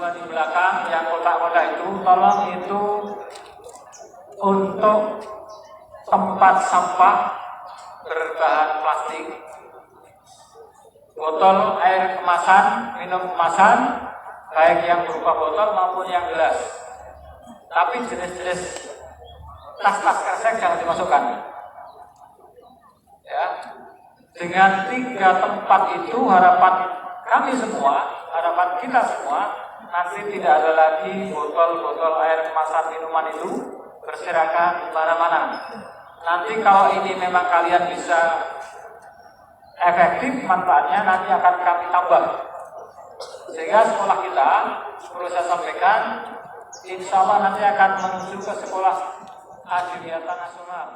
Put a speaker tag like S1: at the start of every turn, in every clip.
S1: dua di belakang yang kotak-kotak itu, tolong itu untuk tempat sampah berbahan plastik, botol air kemasan, minum kemasan, baik yang berupa botol maupun yang gelas. Tapi jenis-jenis tas-tas kresek jangan dimasukkan. Ya, dengan 3 tempat itu harapan kami semua, harapan kita semua, nanti tidak ada lagi botol-botol air kemasan minuman itu berserakan di mana-mana. Nanti kalau ini memang kalian bisa efektif manfaatnya, nanti akan kami tambah. Sehingga sekolah kita, perlu saya sampaikan, insya Allah nanti akan menuju ke sekolah adiwiyata nasional.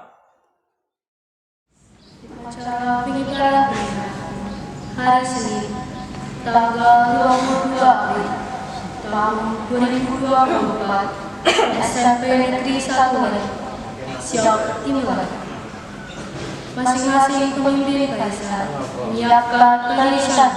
S2: Acara pengibaran hari Senin, tanggal 22 April tahun 2024, SMP Negeri 1 Siok dimulai. Masing-masing pemimpin barisan menyiapkan tulisan.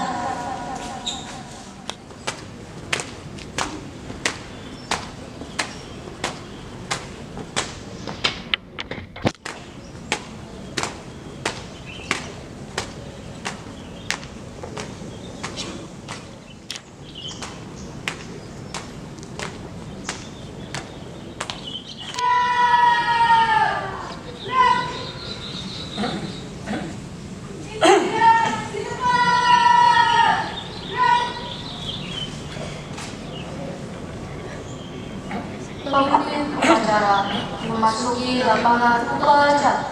S2: Pemimpin upacara memasuki lapangan upacara.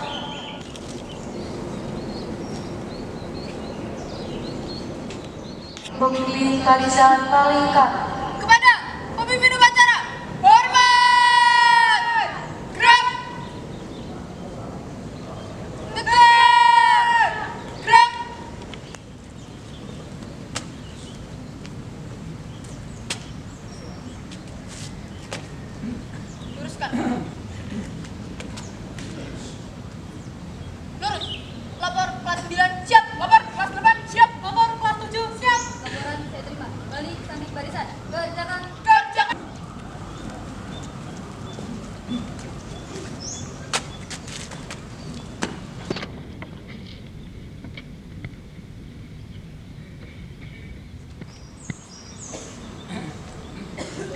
S2: Pemimpin barisan paling kanan.
S3: Kepada pemimpin upacara, hormat! Gerak! Tegak! Gerak! Luruskan. Lurus. Lapor kelas 9 siap. Lapor kelas 8 siap. Lapor kelas 7 siap.
S4: Laporan saya terima. Kembali tanding barisan. Kerjakan.
S3: Kerjakan.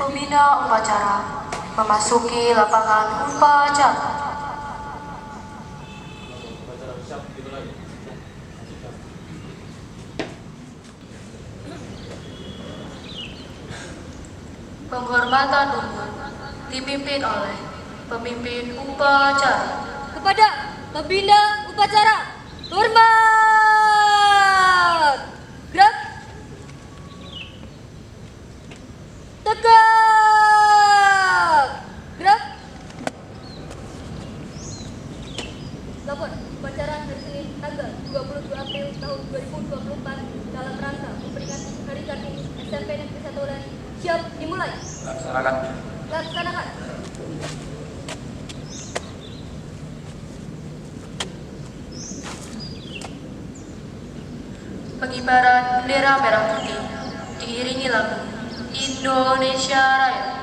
S2: Pembina upacara memasuki lapangan upacara. Penghormatan umum dipimpin oleh pemimpin upacara.
S4: Kepada pembina upacara, hormat! Gerak! Tegak! Gerak! Lapor upacara hari Senin tanggal 22 April tahun 2024 dalam rangka memperingati Hari Kartini SMP Negeri 1 Ulani siap dimulai.
S1: Laksanakan.
S4: Laksanakan.
S2: Pengibaran bendera merah putih diiringi lagu Indonesia Raya.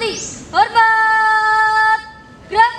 S4: Hormati. Hormat. Gerak.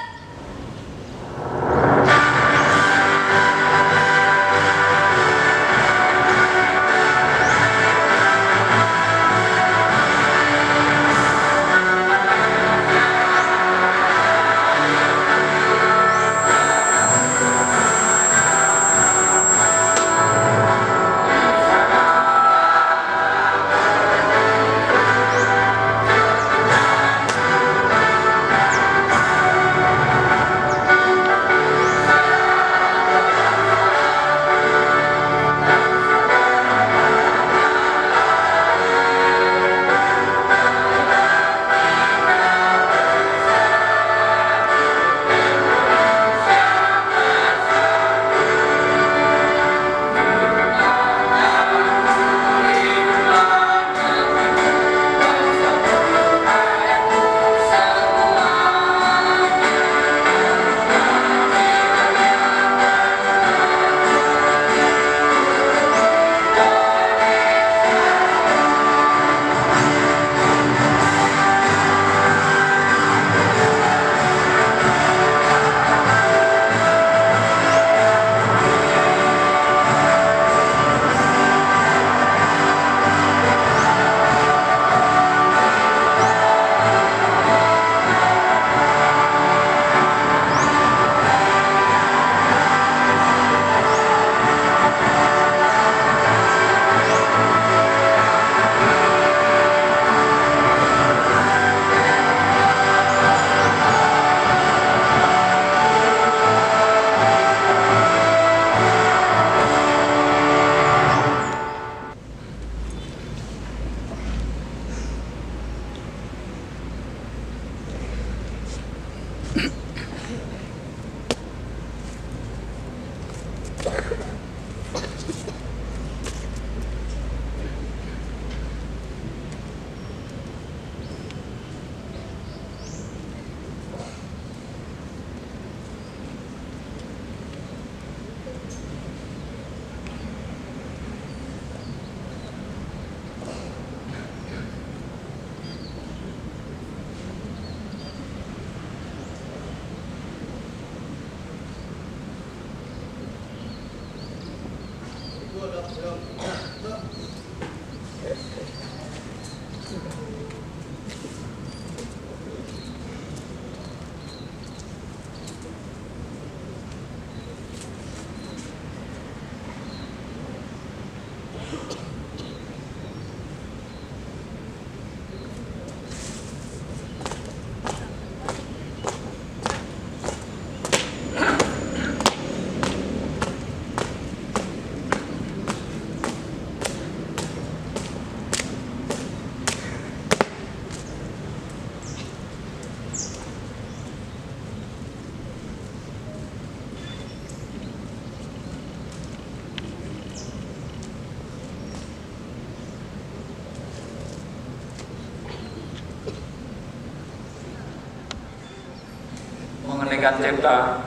S1: Mengenaikan cipta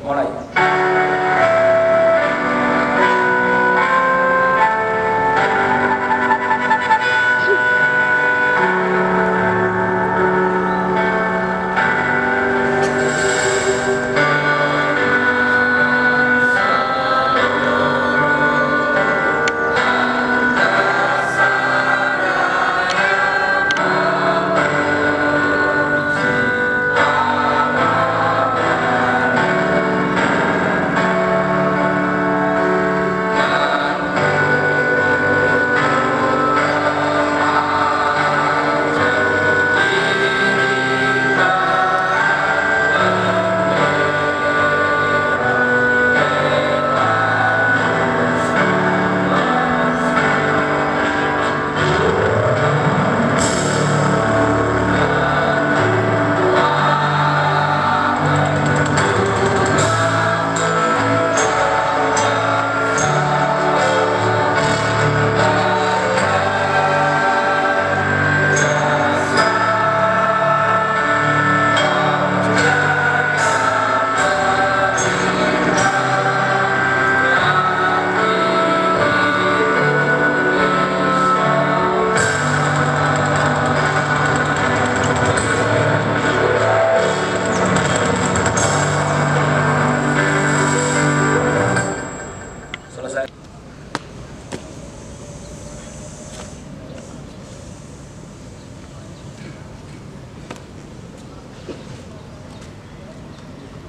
S1: mulai.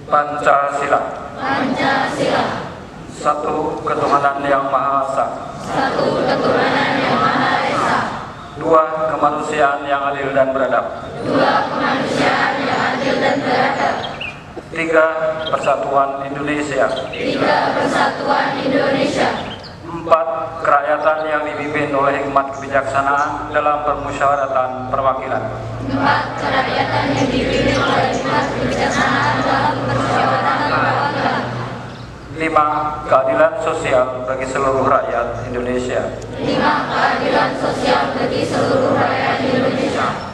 S1: Pancasila.
S2: Pancasila.
S1: Satu ketuhanan yang Maha Esa.
S2: Satu ketuhanan yang Maha Esa.
S1: Dua kemanusiaan yang adil dan beradab.
S2: Dua kemanusiaan yang adil dan beradab.
S1: Tiga persatuan Indonesia.
S2: Tiga persatuan Indonesia.
S1: Empat kerakyatan yang dipimpin oleh hikmat kebijaksanaan dalam permusyawaratan perwakilan.
S2: Empat kerakyatan yang dipimpin oleh hikmat kebijaksanaan dalam permusyawaratan perwakilan.
S1: Lima keadilan sosial bagi seluruh rakyat Indonesia.
S2: Lima keadilan sosial bagi seluruh rakyat Indonesia.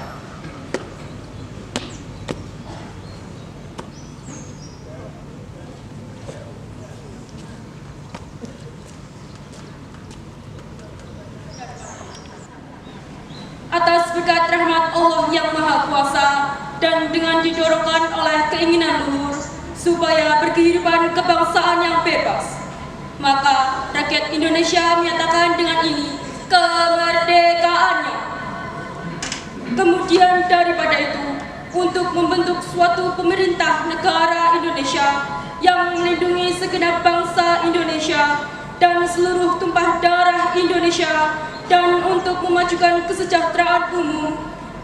S3: Atas berkat rahmat Allah yang Maha Kuasa dan dengan didorongkan oleh keinginan luhur supaya berkehidupan kebangsaan yang bebas, maka rakyat Indonesia menyatakan dengan ini kemerdekaannya. Kemudian daripada itu, untuk membentuk suatu pemerintah negara Indonesia yang melindungi segenap bangsa Indonesia dan seluruh tumpah darah Indonesia, dan untuk memajukan kesejahteraan umum,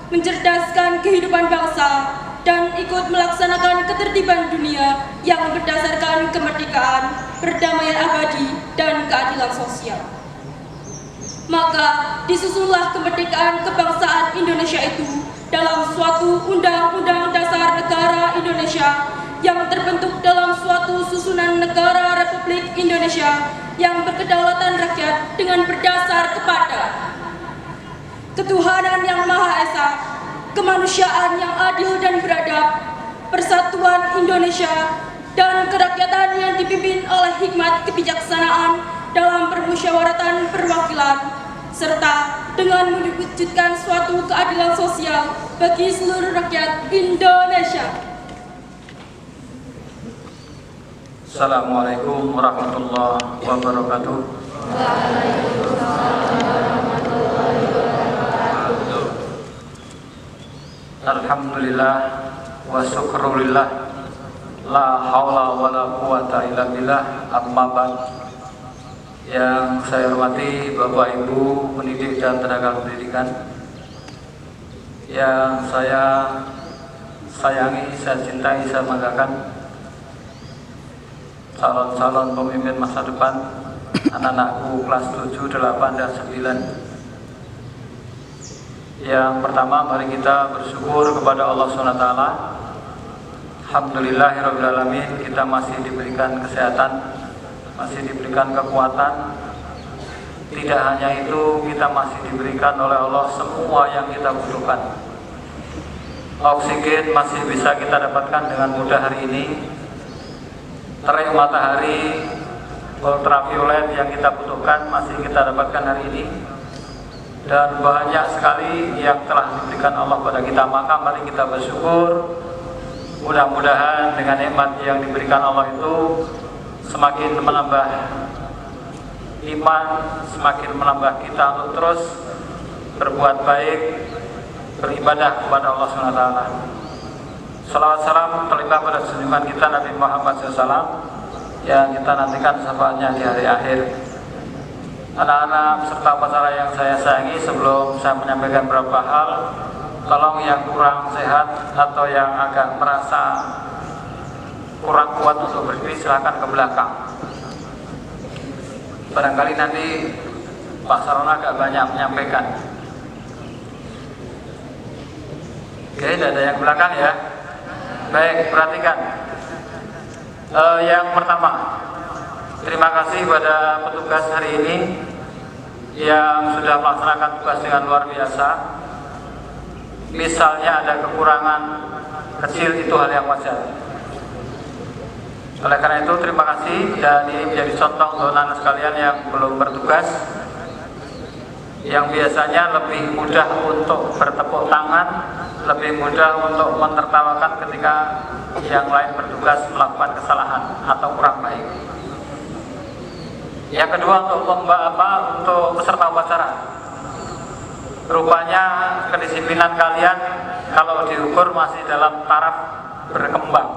S3: mencerdaskan kehidupan bangsa, dan ikut melaksanakan ketertiban dunia yang berdasarkan kemerdekaan, perdamaian abadi, dan keadilan sosial. Maka disusunlah kemerdekaan kebangsaan Indonesia itu dalam suatu Undang-Undang Dasar Negara Indonesia yang terbentuk dalam suatu susunan negara Republik Indonesia yang berkedaulatan rakyat dengan berdasar kepada ketuhanan yang Maha Esa, kemanusiaan yang adil dan beradab, persatuan Indonesia, dan kerakyatan yang dipimpin oleh hikmat kebijaksanaan dalam permusyawaratan perwakilan, serta dengan mewujudkan suatu keadilan sosial bagi seluruh rakyat Indonesia.
S1: Assalamualaikum warahmatullahi wabarakatuh. Alhamdulillah wa syukrulillah, la haula wa la quwata illa billah, amma ba'd. Yang saya hormati Bapak Ibu pendidik dan tenaga pendidikan, yang saya sayangi, saya cintai, saya banggakan, calon-calon pemimpin masa depan, anak-anakku kelas 7, 8, dan 9. Yang pertama, mari kita bersyukur kepada Allah SWT. Alhamdulillahirrahmanirrahim, kita masih diberikan kesehatan, masih diberikan kekuatan. Tidak hanya itu, kita masih diberikan oleh Allah semua yang kita butuhkan. Oksigen masih bisa kita dapatkan dengan mudah hari ini. Terik matahari ultraviolet yang kita butuhkan masih kita dapatkan hari ini, dan banyak sekali yang telah diberikan Allah pada kita. Maka mari kita bersyukur. Mudah-mudahan dengan nikmat yang diberikan Allah itu semakin menambah iman, semakin menambah kita untuk terus berbuat baik, beribadah kepada Allah SWT. Salawat salam terlimpah pada junjungan kita Nabi Muhammad SAW yang kita nantikan syafaatnya di hari akhir. Anak-anak peserta upacara yang saya sayangi, sebelum saya menyampaikan beberapa hal, tolong yang kurang sehat atau yang agak merasa kurang kuat untuk berdiri silakan ke belakang. Barangkali nanti Pak Saron agak banyak menyampaikan. Oke, tidak ada yang ke belakang ya. Baik, perhatikan. Yang pertama, terima kasih pada petugas hari ini yang sudah melaksanakan tugas dengan luar biasa. Misalnya ada kekurangan kecil, itu hal yang wajar. Oleh karena itu, terima kasih, dan ini menjadi contoh untuk anak sekalian yang belum bertugas, yang biasanya lebih mudah untuk bertepuk tangan, lebih mudah untuk menertawakan ketika yang lain bertugas melakukan kesalahan atau kurang baik. Yang kedua, untuk peserta upacara, rupanya kedisiplinan kalian kalau diukur masih dalam taraf berkembang.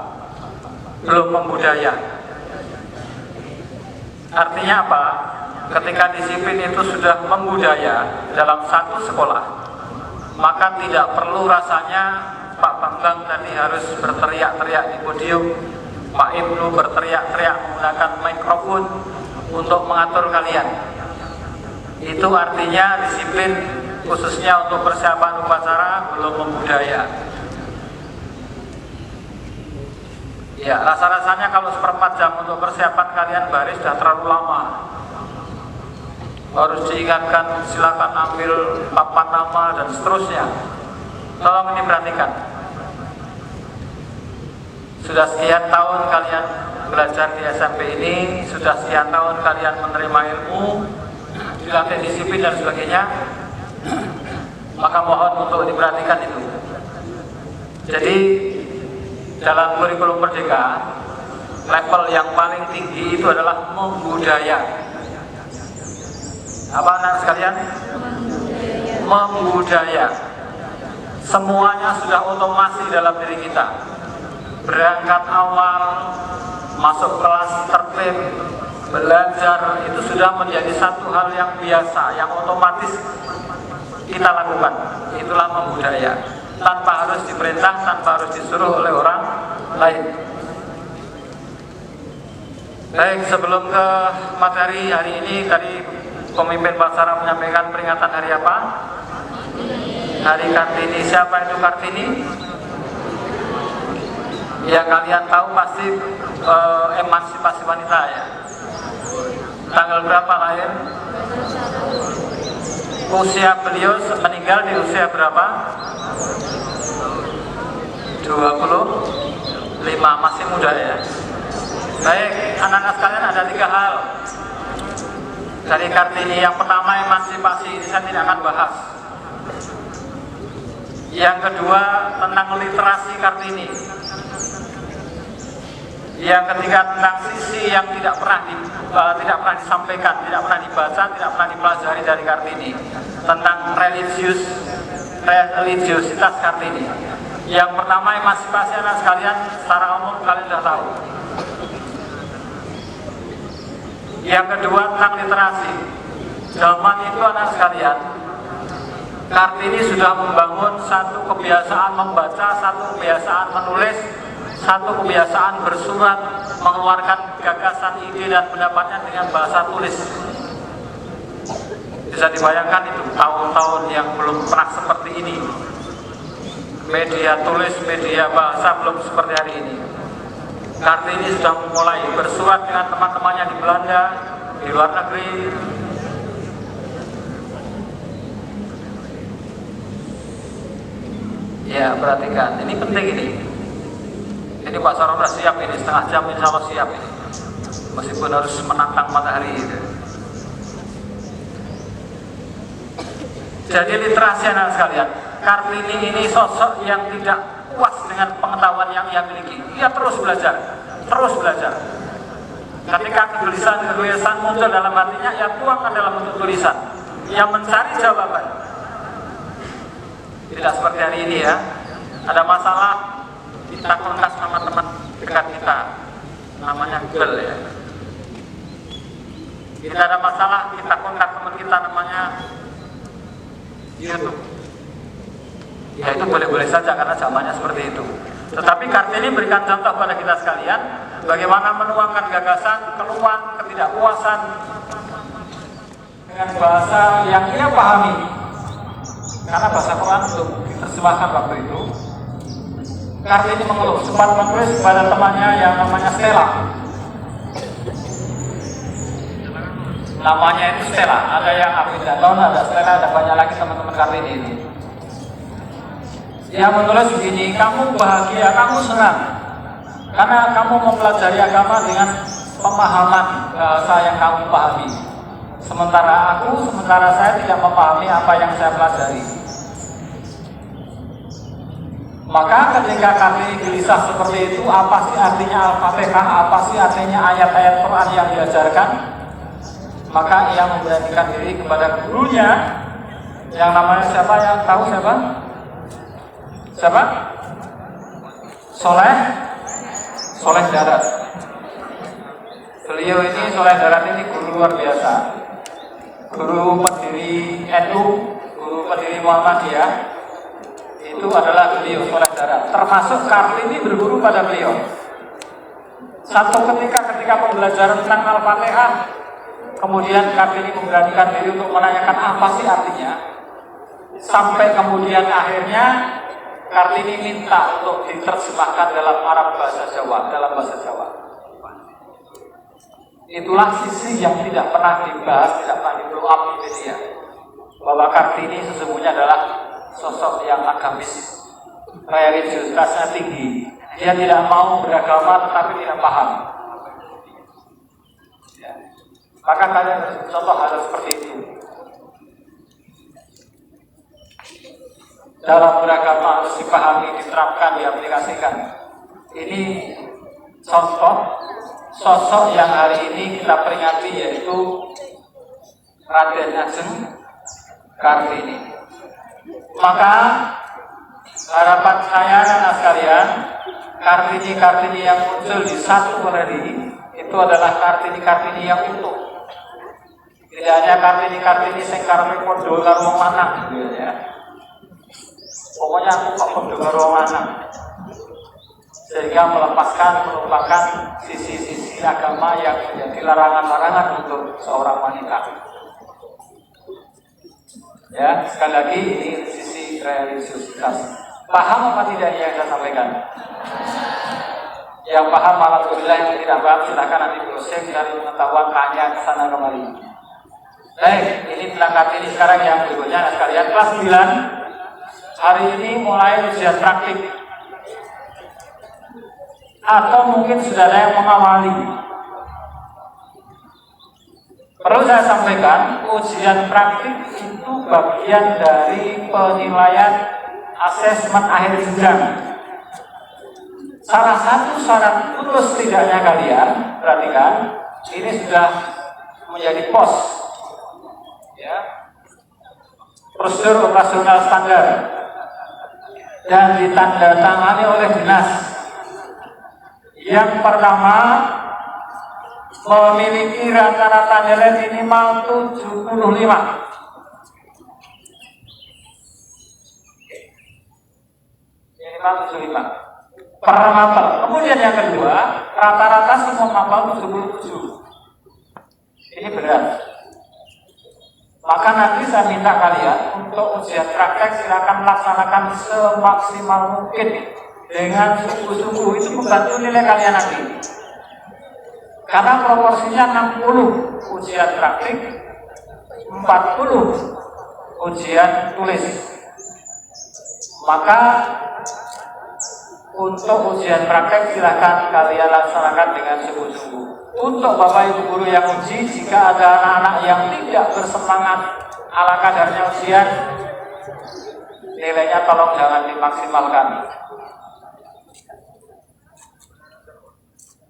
S1: belum membudaya. Artinya apa? Ketika disiplin itu sudah membudaya dalam satu sekolah, maka tidak perlu rasanya Pak Bambang tadi harus berteriak-teriak di podium, Pak Ibnu berteriak-teriak menggunakan mikrofon untuk mengatur kalian. Itu artinya disiplin khususnya untuk persiapan upacara belum membudaya. Ya, rasa-rasanya kalau seperempat jam untuk persiapan kalian baris sudah terlalu lama. Harus diingatkan, silakan ambil papan nama dan seterusnya. Tolong ini perhatikan. Sudah sekian tahun kalian belajar di SMP ini, sudah sekian tahun kalian menerima ilmu, dilatih disiplin dan sebagainya. Maka mohon untuk diperhatikan itu. Jadi dalam kurikulum Merdeka, level yang paling tinggi itu adalah membudaya. Apa anak sekalian? Membudaya. Semuanya sudah otomasi dalam diri kita. Berangkat awal, masuk kelas tertib, belajar, itu sudah menjadi satu hal yang biasa, yang otomatis kita lakukan. Itulah membudaya. Tanpa harus diperintah, tanpa harus disuruh oleh orang lain. Baik, sebelum ke materi hari ini, tadi pemimpin Basara menyampaikan peringatan hari apa? Hari Kartini. Siapa itu Kartini? Ya, kalian tahu pasti emansipasi wanita ya. Tanggal berapa lahir? Usia beliau meninggal di usia berapa? 25, masih muda ya. Baik, anak-anak sekalian, ada 3 hal dari Kartini. Yang pertama emansipasi, saya tidak akan bahas. Yang kedua tentang literasi Kartini. Yang ketiga tentang sisi yang tidak pernah disampaikan, tidak pernah dibaca, tidak pernah dipelajari dari Kartini, tentang religiositas Kartini. Yang pertama emansipasi, anak sekalian, secara umum kalian sudah tahu. Yang kedua tentang literasi. Zaman itu anak sekalian, Kartini sudah membangun satu kebiasaan membaca, satu kebiasaan menulis, satu kebiasaan bersurat, mengeluarkan gagasan, ide dan pendapatnya dengan bahasa tulis. Bisa dibayangkan itu tahun-tahun yang belum pernah seperti ini. Media tulis, media bahasa belum seperti hari ini. Kartini sudah mulai bersurat dengan teman-temannya di Belanda, di luar negeri. Ya, perhatikan, ini penting ini. Ini Pak Sarono siap ini, setengah jam insya Allah siap ini. Meskipun harus menantang matahari itu. Jadi literasi anak sekalian, Kartini ini sosok yang tidak puas dengan pengetahuan yang ia miliki. Ia terus belajar, terus belajar. Ketika kegelisahan muncul dalam hatinya, ia tuangkan dalam bentuk tulisan. Ia mencari jawaban. Tidak seperti hari ini ya. Ada masalah, kita kontak sama teman dekat kita, namanya Google ya. Kita ada masalah, kita kontak teman kita, namanya YouTube. Ya itu boleh-boleh saja karena zamannya seperti itu. Tetapi Kartini berikan contoh pada kita sekalian bagaimana menuangkan gagasan, keluhan, ketidakpuasan dengan bahasa yang ia pahami. Karena bahasa Quran belum diterjemahkan waktu itu. Kartini mengeluh, sempat menulis kepada temannya yang namanya Stella. Namanya itu Stella, ada yang Abid Daton, ada Stella, ada banyak lagi teman-teman Kartini ini. Dia menulis begini, kamu bahagia, kamu senang karena kamu mempelajari agama dengan pemahaman bahasa yang kamu pahami. Sementara saya tidak memahami apa yang saya pelajari. Maka ketika kami gelisah seperti itu, apa sih artinya Al-Fatihah, apa sih artinya ayat-ayat Quran yang diajarkan? Maka ia memberanikan diri kepada gurunya yang namanya siapa, yang tahu siapa? Siapa? Soleh Soleh Darat. Beliau ini Soleh Darat ini guru luar biasa, guru pendiri NU, guru pendiri Muhammadiyah. Itu adalah beliau Soleh Darat. Termasuk Kartini berguru pada beliau. Satu ketika pembelajaran tentang Al-Fatihah, kemudian Kartini memberanikan diri untuk menanyakan apa sih artinya. Sampai kemudian akhirnya Kartini minta untuk diterjemahkan dalam Arab bahasa Jawa, dalam bahasa Jawa. Itulah sisi yang tidak pernah dibahas, tidak pernah di-blow up di media. Bahwa Kartini sesungguhnya adalah sosok yang agamis, religiusitasnya tinggi. Dia tidak mau beragama tetapi tidak paham. Ya. Maka kalian contoh hal seperti itu. Dalam beragama harus dipahami, diterapkan, diaplikasikan. Ini contoh sosok yang hari ini kita peringati, yaitu Raden Ajeng Kartini. Maka harapan saya anak sekalian, Kartini yang muncul di satu hari itu adalah Kartini yang utuh. Tidak hanya Kartini sing karepe padha karo wong lanang gitu ya. Pokoknya aku kok padha karo wong lanang. Sehingga melupakan sisi-sisi agama yang menjadi larangan-larangan untuk seorang wanita. Ya, sekali lagi ini sisi religiusitas. Paham apa tidak yang saya sampaikan? Yang paham alhamdulillah, yang tidak paham silakan nanti browsing dari pengetahuan, tanya ke sana kembali. Baik, ini tentang ini. Sekarang yang berikutnya sekalian, kelas 9 hari ini mulai ujian praktik. Atau mungkin sudah ada yang mengawali. Perlu saya sampaikan, ujian praktik itu bagian dari penilaian asesmen akhir jenjang. Salah satu syarat lulus tidaknya kalian, perhatikan, ini sudah menjadi pos, ya, prosedur operasional standar dan ditandatangani oleh dinas. Yang pertama, memiliki rata-rata nilai minimal 75. Minimal 75 per mapel. Kemudian yang kedua, rata-rata semua mapel 77. Ini berat. Maka nanti saya minta kalian untuk ujian praktek silakan laksanakan semaksimal mungkin dengan sungguh-sungguh. Itu membantu nilai kalian nanti. Karena proporsinya 60 ujian praktik, 40 ujian tulis. Maka untuk ujian praktek silakan kalian laksanakan dengan sungguh-sungguh. Untuk Bapak Ibu guru yang uji, jika ada anak-anak yang tidak bersemangat ala kadarnya ujian, nilainya tolong jangan dimaksimalkan.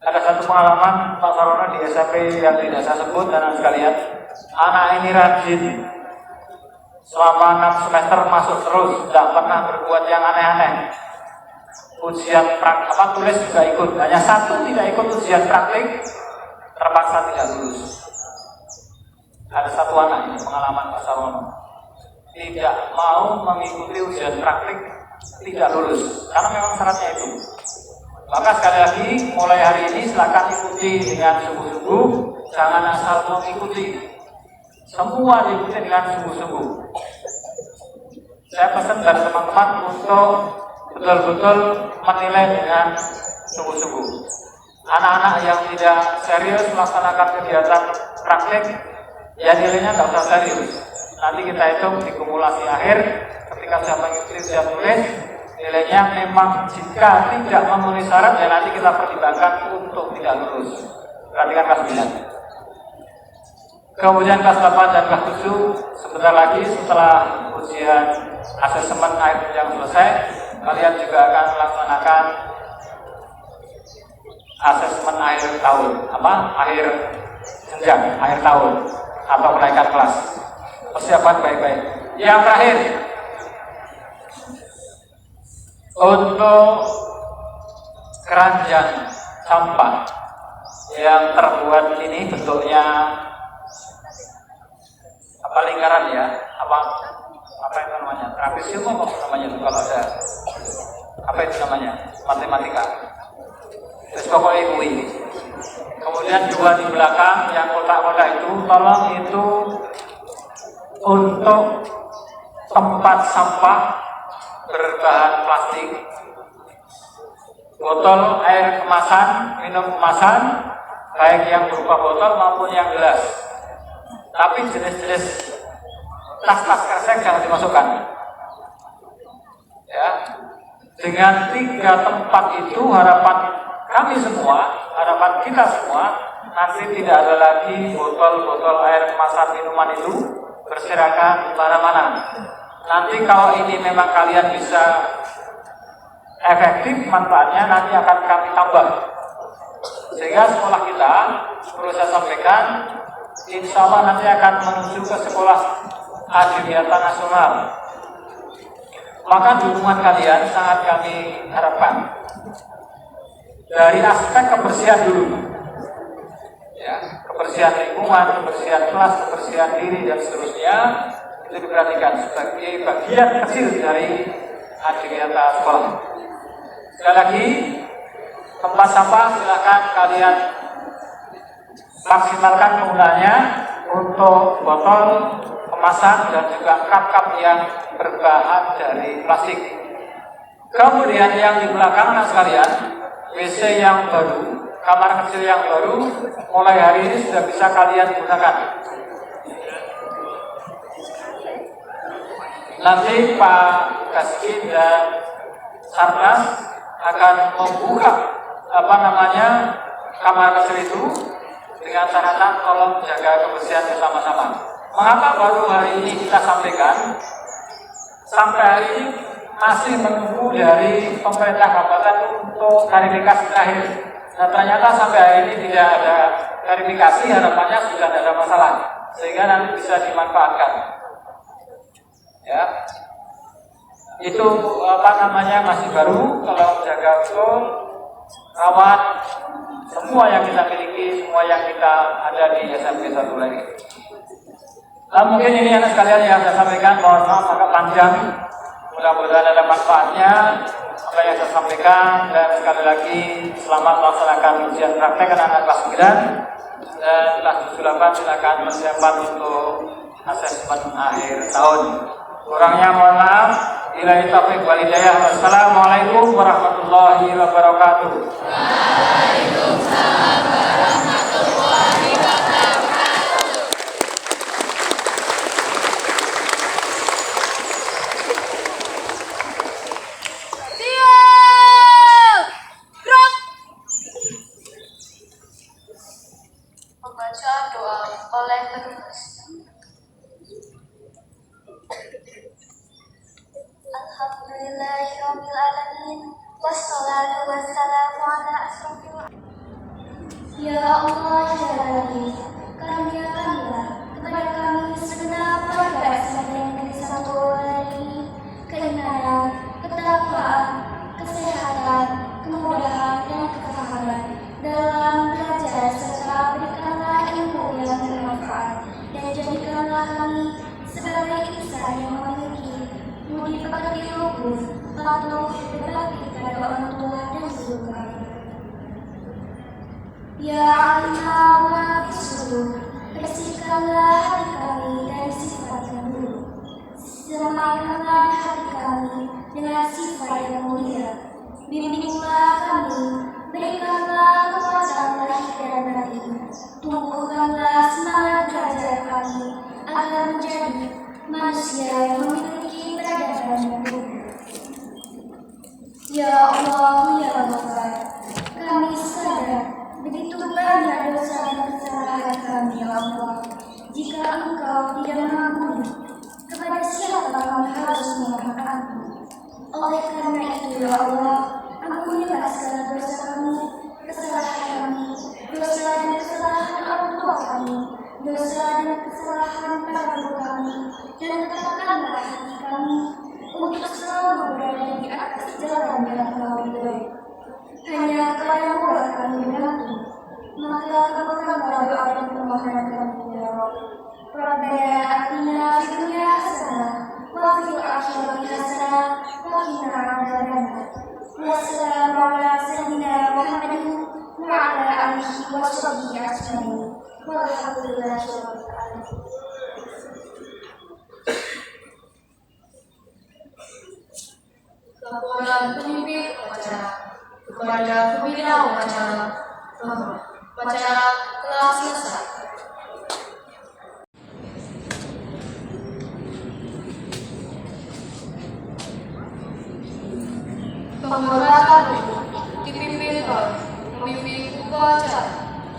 S1: Ada satu pengalaman Pak Sarono di SMP yang tidak saya sebut, dan sekalian, anak ini rajin selama 6 semester masuk terus, tidak pernah berbuat yang aneh-aneh. Ujian tulis juga ikut, hanya satu tidak ikut ujian praktik, terpaksa tidak lulus. Ada satu anak ini pengalaman Pak Sarono, tidak mau mengikuti ujian praktik, tidak lulus karena memang syaratnya itu. Maka sekali lagi, mulai hari ini silakan ikuti dengan sungguh-sungguh, jangan asal mengikuti. Semua diikuti dengan sungguh-sungguh. Saya pesan dari teman-teman untuk betul-betul menilai dengan sungguh-sungguh. Anak-anak yang tidak serius melaksanakan kegiatan praktik, ya nilainya tidak usah serius. Nanti kita hitung di kumulasi akhir, ketika sudah mengikuti ujian tulis, nilainya memang jika tidak memenuhi syarat, ya nanti kita pertimbangkan untuk tidak lulus. Perhatikan kelas 9. Kemudian kelas 8 dan kelas 7 sebentar lagi setelah ujian asesmen akhir yang selesai, kalian juga akan melaksanakan asesmen akhir tahun, akhir jenjang, akhir tahun atau kenaikan kelas. Persiapan baik-baik. Yang terakhir, untuk keranjang sampah yang terbuat ini bentuknya apa, lingkaran ya, apa itu namanya, trapesium apa namanya itu kalau ada, apa itu namanya, matematika. Terus pokoknya ini. Kemudian dua di belakang yang kotak-kotak itu, tolong itu untuk tempat sampah berbahan plastik, botol air kemasan, minum kemasan, baik yang berupa botol maupun yang gelas. Tapi jenis-jenis tas-tas kresek jangan dimasukkan. Ya, dengan 3 tempat itu harapan kami semua, harapan kita semua, nanti tidak ada lagi botol-botol air kemasan minuman itu berserakan di mana-mana. Nanti kalau ini memang kalian bisa efektif manfaatnya, nanti akan kami tambah. Sehingga sekolah kita, perlu saya sampaikan, insya Allah nanti akan menuju ke sekolah adiwiyata nasional. Maka dukungan kalian sangat kami harapkan. Dari aspek kebersihan dulu, ya, kebersihan lingkungan, kebersihan kelas, kebersihan diri dan seterusnya, itu diperhatikan sebagai bagian kecil dari adiwiyata sekolah. Sekali lagi, tempat sampah silakan kalian maksimalkan penggunaannya untuk botol kemasan dan juga cup-cup yang berbahan dari plastik. Kemudian yang di belakang anak sekalian, WC yang baru, kamar kecil yang baru, mulai hari ini sudah bisa kalian gunakan. Nanti Pak Kaskin dan Sarnas akan membuka kamar kecil itu dengan catatan tolong jaga kebersihan bersama-sama. Mengapa baru hari ini kita sampaikan? Sampai hari ini masih menunggu dari pemerintah kabupaten untuk klarifikasi terakhir. Nah ternyata sampai hari ini tidak ada klarifikasi, harapannya sudah tidak ada masalah, sehingga nanti bisa dimanfaatkan. Ya, itu masih baru. Kalau jaga betul, rawat semua yang kita miliki, semua yang kita ada di SMP 1 lagi. Nah, mungkin ini anak sekalian yang saya sampaikan, mohon maaf agak panjang. Mudah-mudahan ada manfaatnya apa yang saya sampaikan, dan sekali lagi selamat melaksanakan ujian praktek anak-anak kelas 9 dan kelas 8 silakan persiapan untuk asesmen akhir tahun. Kurangnya mohon maaf. Billahi taufiq wal hidayah. Wassalamualaikum warahmatullahi wabarakatuh.
S2: Waalaikumsalam warahmatullahi wabarakatuh.
S5: Pembacaan doa oleh penulis. Alhamdulillahirabbil alamin wassalatu wassalamu ala asrofil.
S4: Ya Allah, ya Rabbi, karuniakanlah kepada kami segenap warga SMP Negeri 1 Wali keimanan, ketakwaan, kesehatan, kemudahan dan kefahaman dalam belajar, serta berikanlah ilmu yang bermanfaat, dan jadikanlah kami sebagai insan yang memiliki budi pekerti luhur, patuh, berbakti pada orang tua dan guru kami. Ya Allah wa bisuruh, bersihkanlah hati kami dari sifat yang buruk, semaikanlah hati kami dengan sifat yang mulia. Bimbinglah kami, berikanlah kekuatan lahir dan batin, tumbuhkanlah semangat belajar kami agar menjadi manusia yang memiliki peradaban yang luhur. Ya Allah, ya Rabbal, kami sadar begitu banyak dosa dan kesalahan kami, ya Allah. Jika Engkau tidak mengampuni, kepada siapa kami harus memohon ampun? Oleh karena itu, ya Allah, ampunilah segala dosa kami, kesalahan kami, dosa dan kesalahan orang tua kami, dosa dan kesalahan para guru kami, dan tetapkanlah hati kami untuk selalu berada di atas jalan yang Engkau ridhoi. Hanya kepada-Mu kami
S2: Laporan pemimpin upacara kepada pembina upacara bahwa upacara telah selesai. Penghormatan dipimpin oleh pemimpin upacara.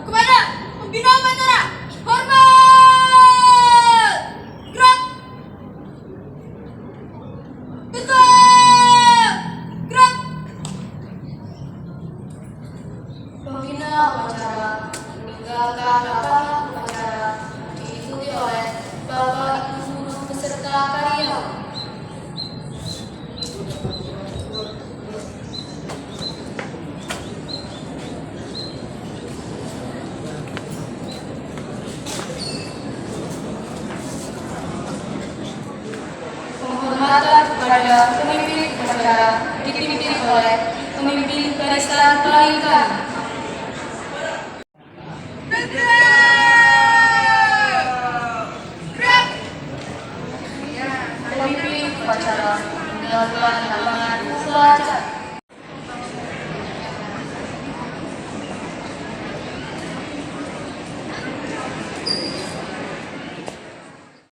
S3: Kepada pembina upacara, hormat! Gerak! Tetap! Gerak!
S2: Pembina upacara meninggalkan lapangan upacara diikuti oleh Bapak Ibu guru beserta karyawan. Penghormatan kepada pemimpin upacara dipimpin oleh pemimpin barisan paling kanan. Pemimpin upacara meninggalkan lapangan upacara.